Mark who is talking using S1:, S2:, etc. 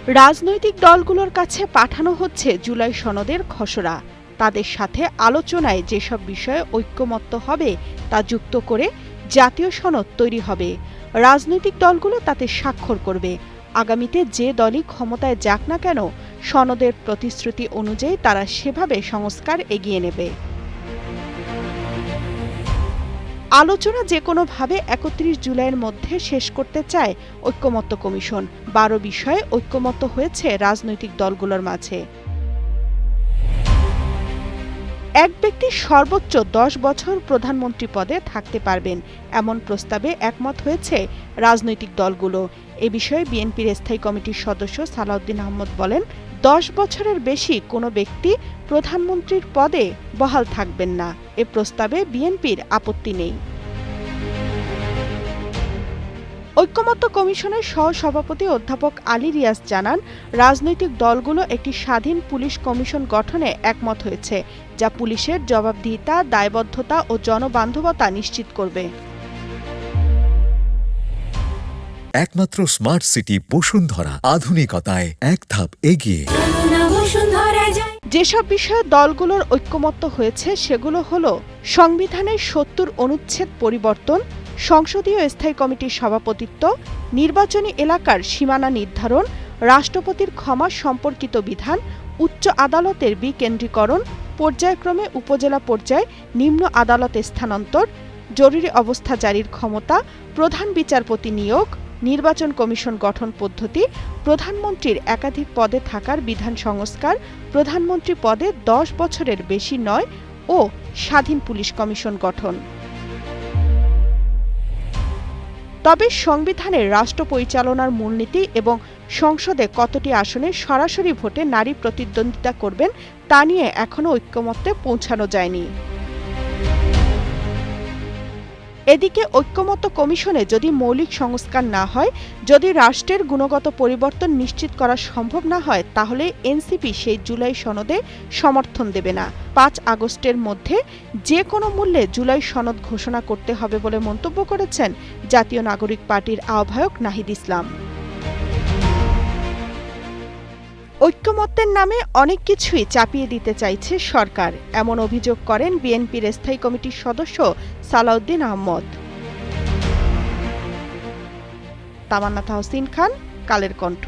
S1: রাজনৈতিক দলগুলোর কাছে পাঠানো হচ্ছে জুলাই সনদের খসড়া। তাদের সাথে আলোচনায় যেসব বিষয়ে ঐক্যমত্য হবে তা যুক্ত করে জাতীয় সনদ তৈরি হবে। রাজনৈতিক দলগুলো তাতে স্বাক্ষর করবে। আগামীতে যে দলই ক্ষমতায় যাক না কেন, সনদের প্রতিশ্রুতি অনুযায়ী তারা সেভাবে সংস্কার এগিয়ে নেবে। আলোচনা যে কোনোভাবে ৩১ জুলাইয়ের মধ্যে শেষ করতে চায় ঐক্যমত্য কমিশন। ১২ বিষয়ে ঐক্যমত্য হয়েছে রাজনৈতিক দলগুলোর মাঝে। এক ব্যক্তি সর্বোচ্চ ১০ বছর প্রধানমন্ত্রী পদে থাকতে পারবেন, এমন প্রস্তাবে একমত হয়েছে রাজনৈতিক দলগুলো। এ বিষয়ে বিএনপির স্থায়ী কমিটির সদস্য সালাউদ্দিন আহমদ বলেন, ১০ বছরের বেশি কোনো ব্যক্তি প্রধানমন্ত্রীর পদে বহাল থাকবেন না। এ প্রস্তাবে বিএনপির আপত্তি নেই। ঐক্যমত্য কমিশনের সহসভাপতি অধ্যাপক আলী রিয়াজ জানান, রাজনৈতিক দলগুলো একটি স্বাধীন পুলিশ কমিশন গঠনে একমত হয়েছে, যা পুলিশের জবাবদিহিতা, দায়বদ্ধতা ও জনবান্ধবতা নিশ্চিত করবে।
S2: একমাত্র স্মার্ট সিটি বসুন্ধরা, আধুনিকতায় এক ধাপ এগিয়ে।
S1: যেসব বিষয়ে দলগুলোর ঐক্যমত্য হয়েছে সেগুলো হলো সংবিধানের ৭০ অনুচ্ছেদ পরিবর্তন, সংসদীয় স্থায়ী কমিটির সভাপতিত্ব, নির্বাচনী এলাকার সীমানা নির্ধারণ, রাষ্ট্রপতির ক্ষমা সম্পর্কিত বিধান, উচ্চ আদালতের বিকেন্দ্রীকরণ, পর্যায়ক্রমে উপজেলা পর্যায়ে নিম্ন আদালতে স্থানান্তর, জরুরি অবস্থা জারির ক্ষমতা, প্রধান বিচারপতি নিয়োগ, নির্বাচন কমিশন গঠন পদ্ধতি, প্রধানমন্ত্রীর একাধিক পদে থাকার বিধান সংস্কার, প্রধানমন্ত্রী পদে ১০ বছরের বেশি নয় ও স্বাধীন পুলিশ কমিশন গঠন। তবে সংবিধানের রাষ্ট্র পরিচালনার মূলনীতি এবং সংসদে কতটি আসনে সরাসরি ভোটে নারী প্রতিদ্বন্দ্বিতা করবেন তা নিয়ে এখনো ঐক্যমত্যে পৌঁছানো যায়নি। এদিকে ঐক্যমত্য কমিশনে যদি মৌলিক সংস্কার না হয়, যদি রাষ্ট্রের গুণগত পরিবর্তন নিশ্চিত করা সম্ভব না হয়, তাহলে এনসিপি সেই জুলাই সনদে সমর্থন দেবে না। ৫ আগস্টের মধ্যে যে কোনো মূল্যে জুলাই সনদ ঘোষণা করতে হবে বলে মন্তব্য করেছেন জাতীয় নাগরিক পার্টির আহ্বায়ক নাহিদ ইসলাম। ঐক্যমত্যের নামে অনেক কিছুই চাপিয়ে দিতে চাইছে সরকার, এমন অভিযোগ করেন বিএনপির স্থায়ী কমিটির সদস্য সালাউদ্দিন আহমদ। তামান্না তাহসিন খান, কালের কণ্ঠ।